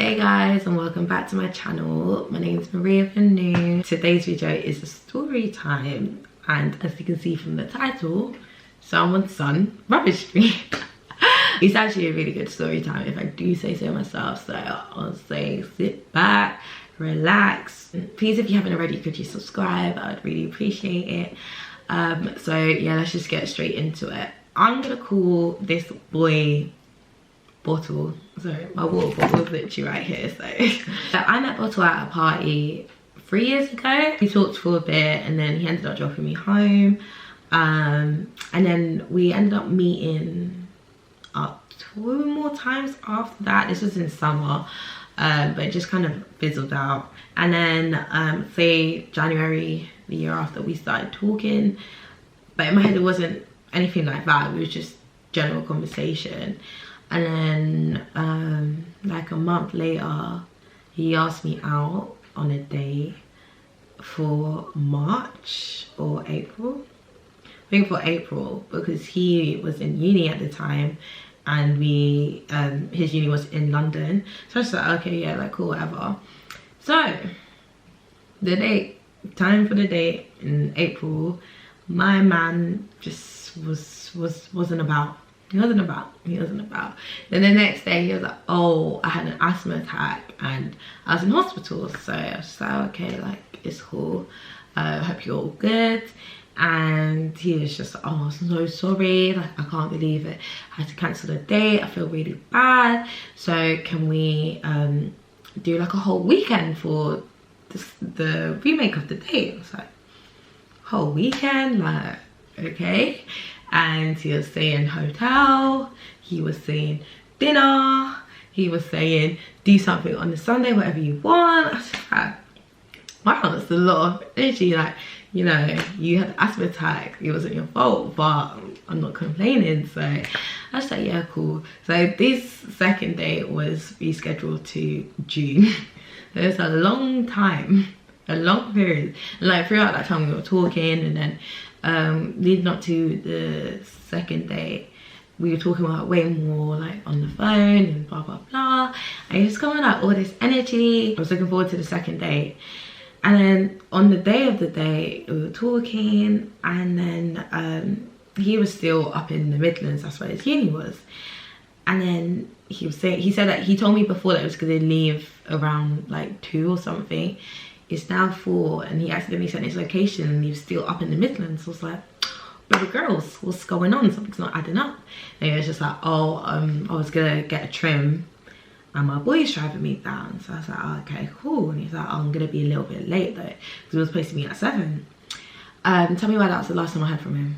Hey guys, and welcome back to my channel. My name is Maria Vanu. Today's video is a story time, and as you can see from the title, someone's son rubbished me. It's actually a really good story time if I do say so myself, so I'll say sit back, relax. Please, if you haven't already, could you subscribe? I would really appreciate it. So yeah, let's just get straight into it. I'm gonna call this boy Bottle. Sorry, my water bottle is literally right here. So I met Bottle at a party 3 years ago. We talked for a bit and then he ended up dropping me home. And then we ended up meeting up 2 more times after that. This was in summer, but it just kind of fizzled out. And then say January, the year after, we started talking. But in my head it wasn't anything like that. It was just general conversation. And then like a month later, he asked me out on a date for March or April. I think for April, because he was in uni at the time and we his uni was in London. So I was like, okay, yeah, like cool, whatever. So the date, time for the date in April, my man just wasn't about. He wasn't about. Then the next day he was like, oh, I had an asthma attack and I was in hospital. So I was just like, okay, like it's cool. Hope you're all good. And he was just like, oh, I'm so sorry, like I can't believe it. I had to cancel the date. I feel really bad. So can we do like a whole weekend for the remake of the date? I was like, whole weekend? Like, okay. And he was saying hotel, he was saying dinner, he was saying do something on the Sunday, whatever you want. I was like, wow, that's a lot of energy. Like, you know, you had an asthma attack, it wasn't your fault, but I'm not complaining. So I was like, yeah, cool. So this second date was rescheduled to June. So it's a long time, a long period. And like throughout that time we were talking, and then leading up to the second date we were talking about way more like on the phone and blah blah blah, and it's coming like all this energy. I was looking forward to the second date, and then on the day of the date we were talking, and then he was still up in the Midlands, that's where his uni was. And then he said that he told me before that it was going to leave around like 2 or something. It's now 4, and he accidentally sent his location and he was still up in the Midlands. So I was like, baby girls, what's going on? Something's not adding up. And he was just like, oh, I was gonna get a trim and my boy's driving me down. So I was like, oh, okay, cool. And he's like, oh, I'm gonna be a little bit late though, because we were supposed to meet at 7. Tell me why that was the last time I heard from him.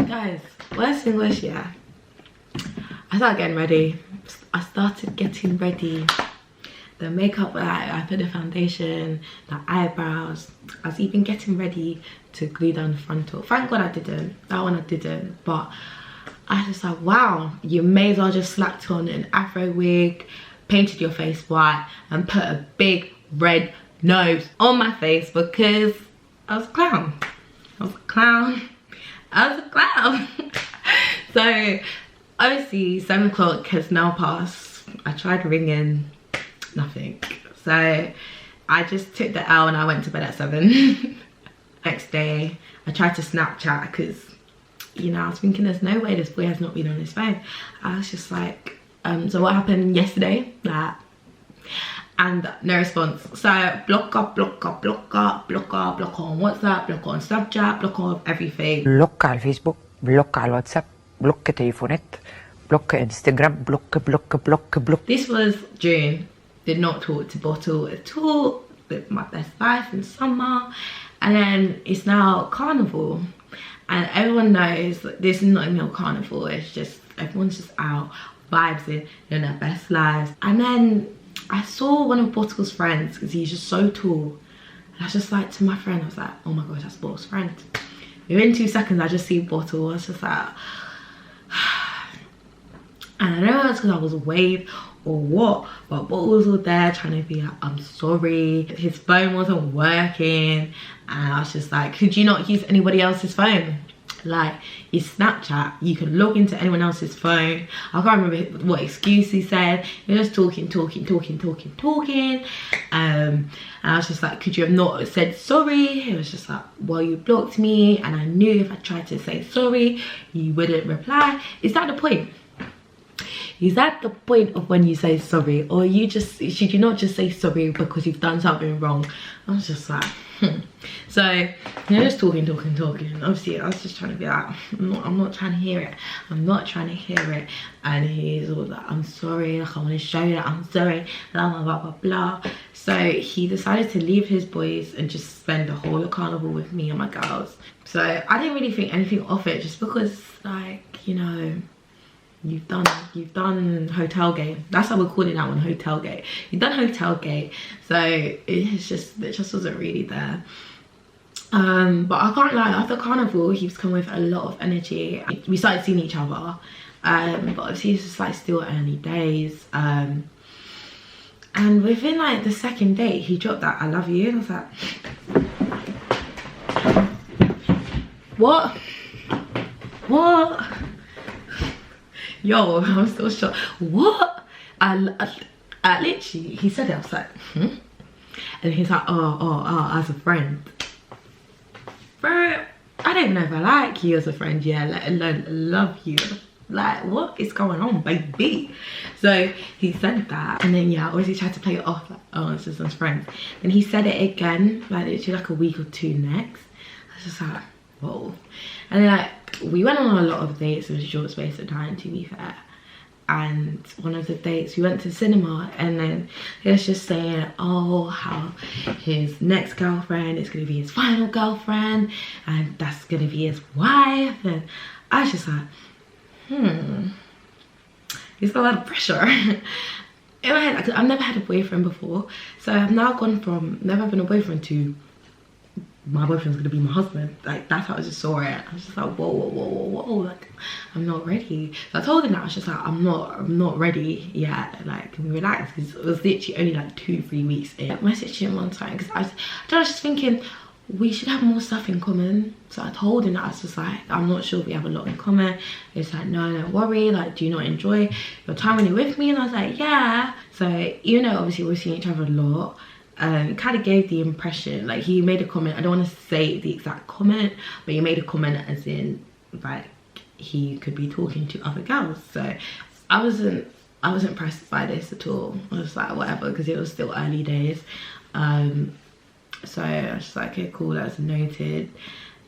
Guys, worst English, yeah. I started getting ready. The makeup, I put the foundation, the eyebrows. I was even getting ready to glue down the frontal. Thank God I didn't. That one I didn't. But I was just like, wow, you may as well just slapped on an afro wig, painted your face white, and put a big red nose on my face, because I was a clown. So obviously 7 o'clock has now passed. I tried ringing, nothing. So I just took the L and I went to bed at 7. Next day I tried to Snapchat, because you know I was thinking there's no way this boy has not been on his phone. I was just like, so what happened yesterday? That. And no response. So block on WhatsApp, block on Snapchat, block on everything. بلوك على الفيسبوك، بلوك على الواتساب، بلوك تليفونات، بلوك انستغرام، بلوك. This was June. Did not talk to Bottle at all. Lived my best life in summer. And then it's now carnival. And everyone knows that this is not a real carnival. It's just, everyone's just out, vibes in, living their best lives. And then I saw one of Bottle's friends, because he's just so tall. And I was just like, to my friend, I was like, oh my gosh, that's Bottle's friend. Within 2 seconds, I just see Bottle. I was just like, and I don't know if it's because I was waved or what, but Bottle was all there trying to be like, I'm sorry. His phone wasn't working, and I was just like, could you not use anybody else's phone? Like, it's Snapchat, you can log into anyone else's phone. I can't remember what excuse he said. He was just talking. And I was just like, could you have not said sorry? It was just like, well, you blocked me, and I knew if I tried to say sorry, you wouldn't reply. Is that the point? Is that the point of when you say sorry? Or should you not just say sorry because you've done something wrong? I was just like, So, just talking. Obviously, I was just trying to be like, I'm not trying to hear it. I'm not trying to hear it. And he's all like, I'm sorry, like, I want to show you that I'm sorry, blah, blah, blah, blah. So he decided to leave his boys and just spend the whole of carnival with me and my girls. So I didn't really think anything of it, just because, like, you know, you've done hotel game. That's how we're calling that one, hotel game. You've done hotel game, so it just wasn't really there. But I can't lie, after carnival he was coming with a lot of energy. We started seeing each other, but obviously it's just like still early days. And within like the second date he dropped that I love you, and I was like, what? Yo, I'm still shocked. What? I literally, he said it, I was like, And he's like, oh, as a friend. Bro, I don't know if I like you as a friend, yeah, let alone love you. Like, what is going on, baby? So he said that, and then yeah, I always tried to play it off like, oh, it's just as friends. And he said it again, like literally like a week or two next. I was just like, whoa. And then like, we went on a lot of dates in a short space of time, to be fair. And one of the dates we went to cinema, and then he was just saying, oh, how his next girlfriend is going to be his final girlfriend, and that's going to be his wife. And I was just like, it's a lot of pressure. In my head, I've never had a boyfriend before, so I've now gone from never having a boyfriend to my boyfriend's gonna be my husband. Like, that's how I just saw it. I was just like, whoa, like, I'm not ready. So I told him that. I was just like, I'm not ready yet. Like, can we relax? Because it was literally only like 2-3 weeks in. I messaged him one time because I was just thinking we should have more stuff in common. So I told him that. I was just like, I'm not sure we have a lot in common. It's like, no, don't worry, like, do you not enjoy your time when you're with me? And I was like, yeah. So even though obviously we're seeing each other a lot, kind of gave the impression, like, he made a comment, I don't want to say the exact comment, but he made a comment as in like he could be talking to other girls. So I wasn't impressed by this at all. I was like, whatever, because it was still early days. So I was just like, okay, cool, that's noted.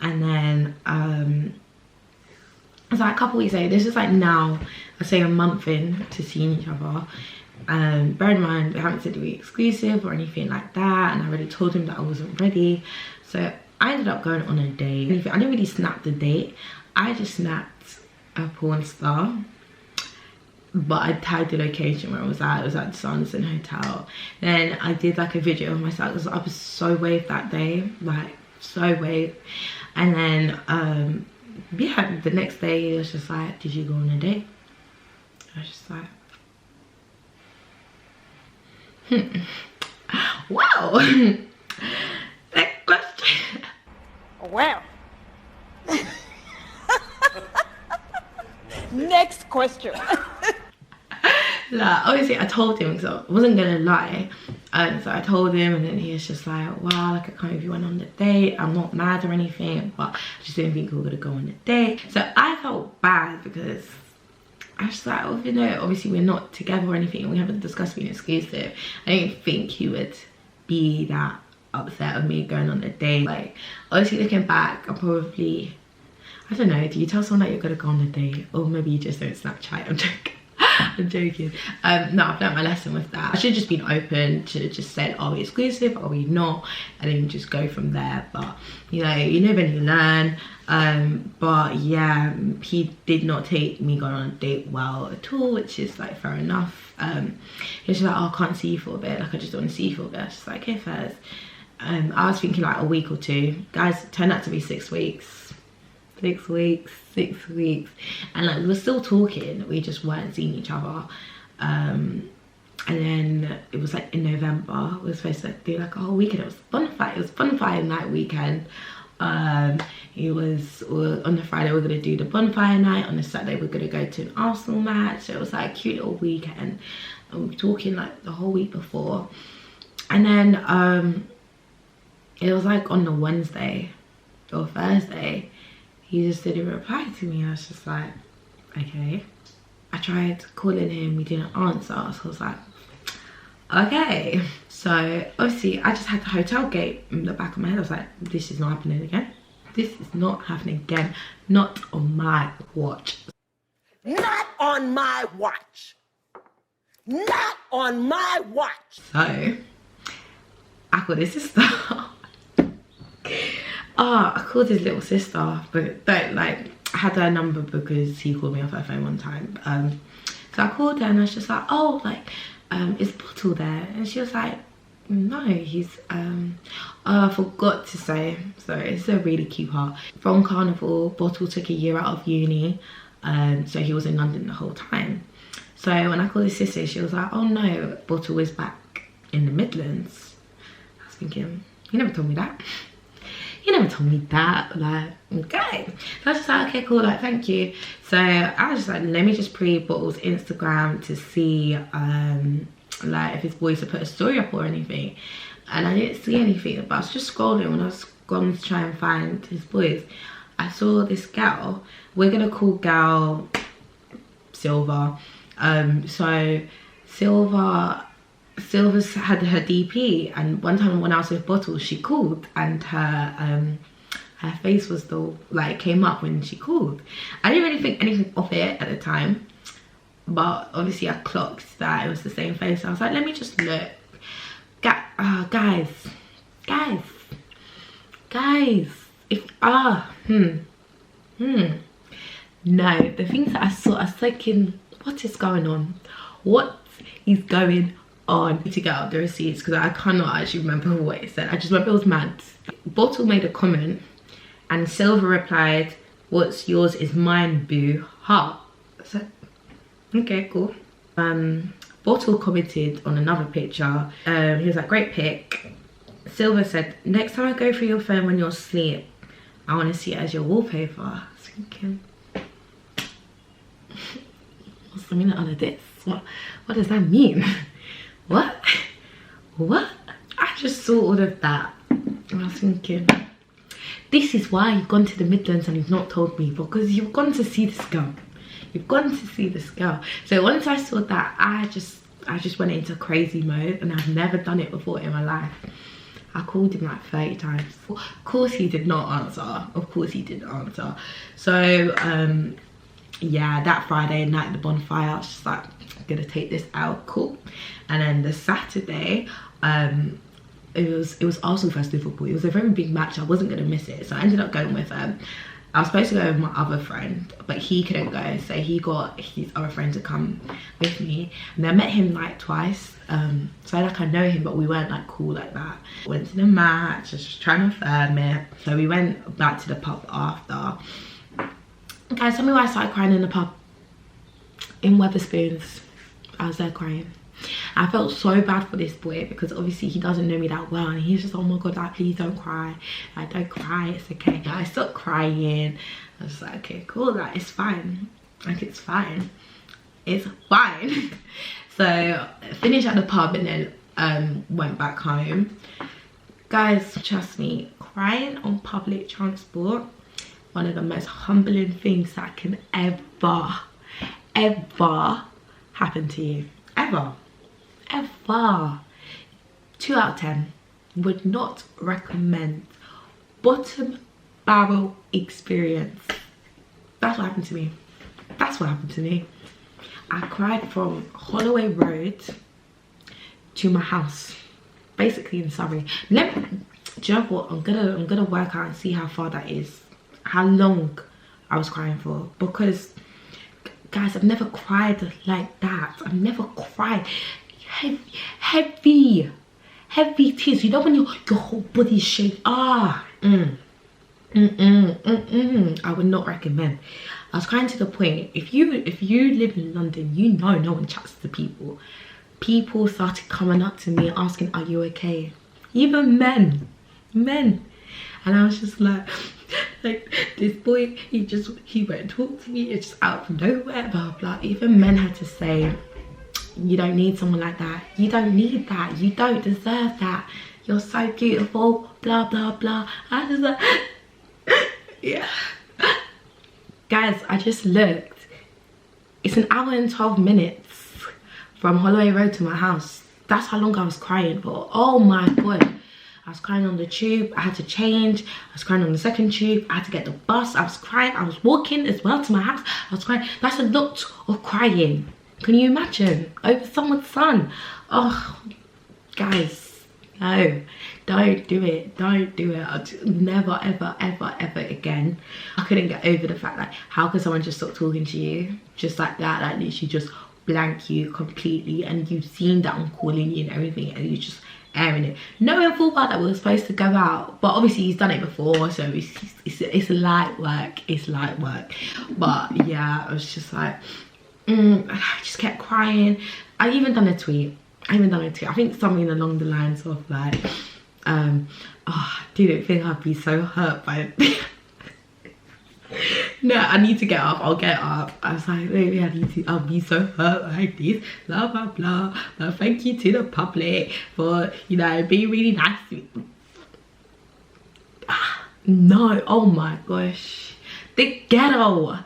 And then it was like a couple weeks later, this is like now, I'd say a month in to seeing each other. Bear in mind, we haven't said we were exclusive or anything like that, and I already told him that I wasn't ready. So I ended up going on a date. I didn't really snap the date, I just snapped a porn star, but I tagged the location where I was at. It was at the Sunset Hotel. Then I did like a video of myself because I was so waved that day, like so waved. And then yeah, the next day it was just like, did you go on a date? I was just like, wow. Next question. Well. Next question. Like, obviously I told him, because I wasn't gonna lie. So I told him, and then he was just like, wow, like, I can't believe you went on the date. I'm not mad or anything, but I just didn't think we were gonna go on the date. So I felt bad because I was like, well, you know, obviously we're not together or anything, and we haven't discussed being exclusive. I didn't think he would be that upset with me going on a date. Like, obviously looking back, I probably, I don't know, do you tell someone that you're gonna go on a date? Or maybe you just don't Snapchat? I'm joking. I'm joking. No, I've learned my lesson with that. I should have just been open to just said, are we exclusive, are we not, and then just go from there. But you know, you live and you learn. But yeah, he did not take me going on a date well at all, which is like fair enough. He was just like, oh, I can't see you for a bit, like, I just don't want to see you for a bit. I was just like, okay, fair. I was thinking like a week or two. Guys, turned out to be 6 weeks. 6 weeks, and like, we were still talking, we just weren't seeing each other. And then it was like in November, we were supposed to do like a whole weekend. It was bonfire night weekend. It was on the Friday we're gonna do the bonfire night, on the Saturday we're gonna go to an Arsenal match. So it was like a cute little weekend, and we were talking like the whole week before. And then it was like on the Wednesday or Thursday, he just didn't reply to me. I was just like, okay. I tried calling him, he didn't answer, so I was like, okay. So obviously I just had the hotel gate in the back of my head. I was like, this is not happening again. This is not happening again. Not on my watch. Not on my watch. Not on my watch. So I called his sister. I called his little sister, but don't like, I had her number because he called me off her phone one time. So I called her and I was just like, oh, like, is Bottle there? And she was like, no, he's I forgot to say, so it's a really cute part. From Carnival, Bottle took a year out of uni, so he was in London the whole time. So when I called his sister, she was like, oh no, Bottle is back in the Midlands. I was thinking, you never told me that. You never told me that. Like, okay. So I was just like, okay, cool, like, thank you. So I was just like, let me just pre-Bottle's Instagram to see like if his boys had put a story up or anything. And I didn't see anything, but I was just scrolling. When I was going to try and find his boys, I saw this gal. We're gonna call gal Silver. So Silver's had her DP, and one time when I was with Bottle, she called, and her face was still like came up when she called. I didn't really think anything of it at the time, but obviously I clocked that it was the same face. So I was like, let me just look. Guys, if no, the things that I saw, I was thinking, what is going on? What is going on? To get out the receipts because I cannot actually remember what it said. I just remember it was mad. Bottle made a comment and Silver replied, what's yours is mine, boo, heart. I said, okay, cool. Bottle commented on another picture. He was like, great pic. Silver said, next time I go through your phone when you're asleep, I want to see it as your wallpaper. I was thinking, what's the meaning of this? What does that mean? What? I just saw all of that and I was thinking, this is why you've gone to the Midlands and you've not told me, because you've gone to see this girl. You've gone to see this girl. So once I saw that, I just went into crazy mode, and I've never done it before in my life. I called him like 30 times. Of course he did not answer. Of course he didn't answer. So yeah, that Friday night, the bonfire, I was just like, I'm gonna take this out, cool. And then the Saturday, it was Arsenal versus Liverpool. It was a very big match. I wasn't gonna miss it, so I ended up going with I was supposed to go with my other friend, but he couldn't go, so he got his other friend to come with me. And I met him like twice, so like I know him, but we weren't like cool like that. Went to the match, just trying to firm it. So we went back to the pub after. Guys, tell me why I started crying in the pub. In Wetherspoons, I was there crying. I felt so bad for this boy because obviously he doesn't know me that well, and he's just, oh my god, like, please don't cry, like, don't cry, it's okay. Like, I stopped crying. I was like, okay, cool, like, it's fine, like, it's fine. So finished at the pub and then went back home. Guys, trust me, crying on public transport, one of the most humbling things that can ever happen to you. Ever. 2 out of 10. Would not recommend. Bottom barrel experience. That's what happened to me. That's what happened to me. I cried from Holloway Road to my house, basically in Surrey. Do you know what? I'm gonna work out and see how far that is, how long I was crying for, because guys, I've never cried like that. I've never cried heavy tears. You know when your whole body's shaking. I would not recommend. I was crying to the point, if you live in London, you know no one chats to people. People started coming up to me asking, are you okay? Even men. And I was just like this boy, he won't talk to me, it's just out of nowhere, blah blah. Even men had to say, you don't need someone like that, you don't need that, you don't deserve that, you're so beautiful, blah blah blah. I was like yeah. Guys, I just looked, it's an hour and 12 minutes from Holloway Road to my house. That's how long I was crying for. Oh my god, I was crying on the tube, I had to change, I was crying on the second tube, I had to get the bus, I was crying, I was walking as well to my house, I was crying. That's a lot of crying. Can you imagine? Over someone's son. Oh, guys, no, don't do it, don't do it. I'll never ever ever ever again. I couldn't get over the fact that how could someone just stop talking to you just like that, like literally just blank you completely, and you've seen that I'm calling you and everything, and you just airing it, knowing full well that we were supposed to go out. But obviously he's done it before, so it's light work, it's light work. But yeah, I was just like I just kept crying. I even done a tweet, I think something along the lines of like oh, I didn't think I'd be so hurt by it. No, I need to get up, I'll get up. I was like, maybe I'll be so hurt like this, blah blah blah, but thank you to the public for, you know, being really nice to me. No, oh my gosh, the ghetto,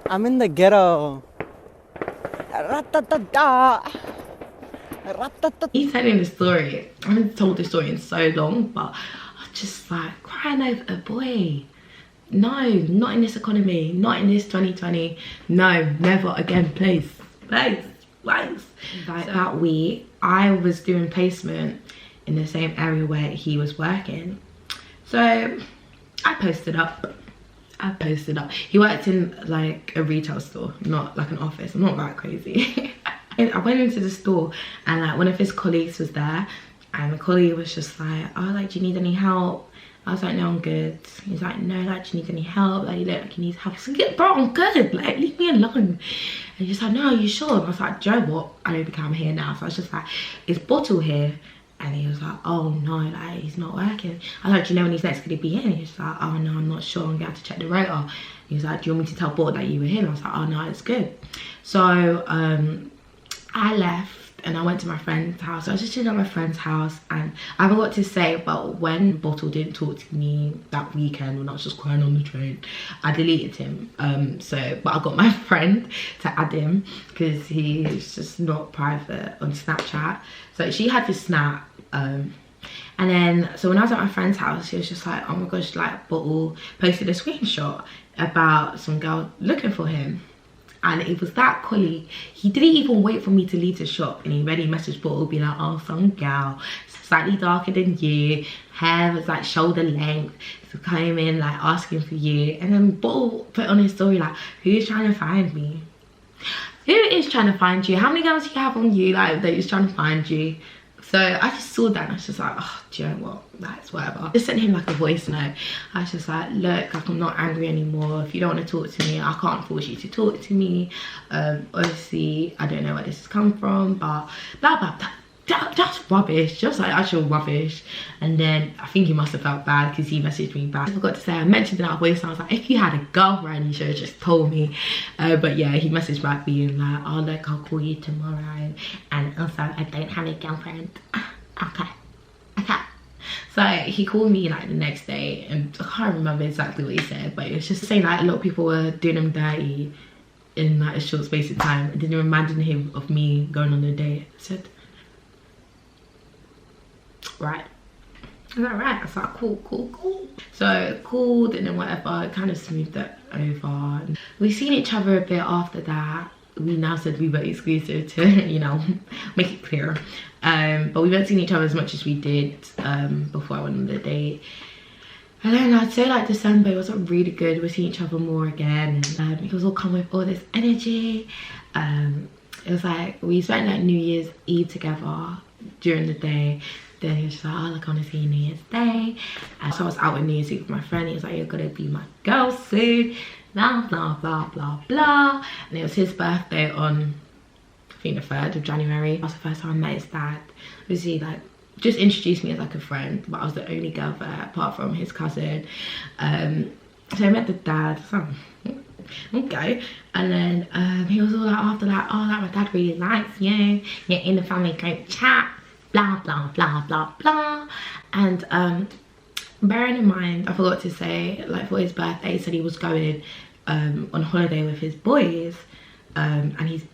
I'm in the ghetto. He's telling the story. I haven't told this story in so long, but I just like crying over a boy. No, not in this economy, not in this 2020. No, never again, please. Like that week, I was doing placement in the same area where he was working. So I posted up. He worked in like a retail store, not like an office. I'm not that crazy. I went into the store and like one of his colleagues was there, and the colleague was just like, oh, like, do you need any help? I was like, no, I'm good. He's like, no, like, do you need any help? Like, you look like you need help. I was like, bro, I'm good, like, leave me alone. And he's like, no, are you sure? And I was like, do you know what? I don't think I'm here now. So I was just like, is Bottle here? And he was like, oh no, like, he's not working. I was like, do you know when he's next gonna be in? He was like, oh no, I'm not sure, I'm gonna have to check the rotor. He was like, do you want me to tell Bottle that you were here? And I was like, oh no, it's good. So I left and I went to my friend's house. I was just chilling at my friend's house, and I forgot to say, but when Bottle didn't talk to me that weekend when I was just crying on the train, I deleted him. But I got my friend to add him because he's just not private on Snapchat. So she had this snap. And then, so when I was at my friend's house, she was just like, oh my gosh, like, Bottle posted a screenshot about some girl looking for him. And it was that colleague. He didn't even wait for me to leave the shop, and he already messaged Bottle, be like, oh, some gal slightly darker than you, hair was like shoulder length, so came in like asking for you. And then Bottle put on his story like, who's trying to find me? Who is trying to find you? How many girls do you have on you like that is trying to find you? So I just saw that and I was just like, oh, do you know what? That's whatever. I just sent him like a voice note. I was just like, look, like, I'm not angry anymore. If you don't want to talk to me, I can't force you to talk to me. Obviously, I don't know where this has come from, but blah, blah, blah. That's rubbish, just like actual rubbish. And then I think he must have felt bad because he messaged me back. I forgot to say, I mentioned in our voice and I was like, if you had a girlfriend, you should have just told me. But yeah, he messaged back being like, oh look, I'll call you tomorrow, and also I don't have a girlfriend. Okay. So he called me like the next day, and I can't remember exactly what he said, but it was just saying like a lot of people were doing him dirty in like a short space of time, and then reminding him of me going on a date. I said, right. I was like, right. I was like, cool. So I called, and then whatever, kind of smoothed it over. We've seen each other a bit after that. We now said we were exclusive to, you know, make it clear. But we weren't seeing each other as much as we did before I went on the date. And then I'd say like December, it wasn't really good. We're seeing each other more again. And it was all come with all this energy. It was like, we spent like New Year's Eve together during the day. Then he was just like, oh, like, I want to see you New Year's Day. And so I was out with New Year's Eve with my friend. He was like, you're gonna be my girl soon. Blah, blah, blah, blah, blah. And it was his birthday on think the 3rd of January. That was the first time I met his dad. Obviously, like, just introduced me as like a friend, but I was the only girl there apart from his cousin. So I met the dad, so okay. And then he was all like, after that, oh, like, my dad really likes you, you're in the family group chat, blah blah blah blah blah. And bearing in mind, I forgot to say, like, for his birthday, he said he was going on holiday with his boys, and he's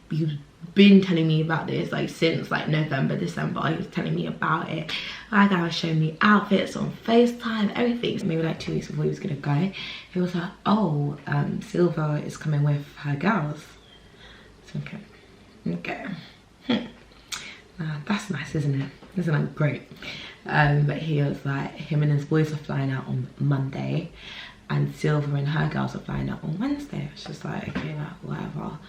been telling me about this like since like November, December. He was telling me about it. Like, I was showing me outfits on FaceTime, everything. So maybe like 2 weeks before he was gonna go, he was like, oh, Silver is coming with her girls. So, okay. That's nice, isn't it? Isn't that great? But he was like, him and his boys are flying out on Monday, and Silver and her girls are flying out on Wednesday. It's just like, okay, like, whatever.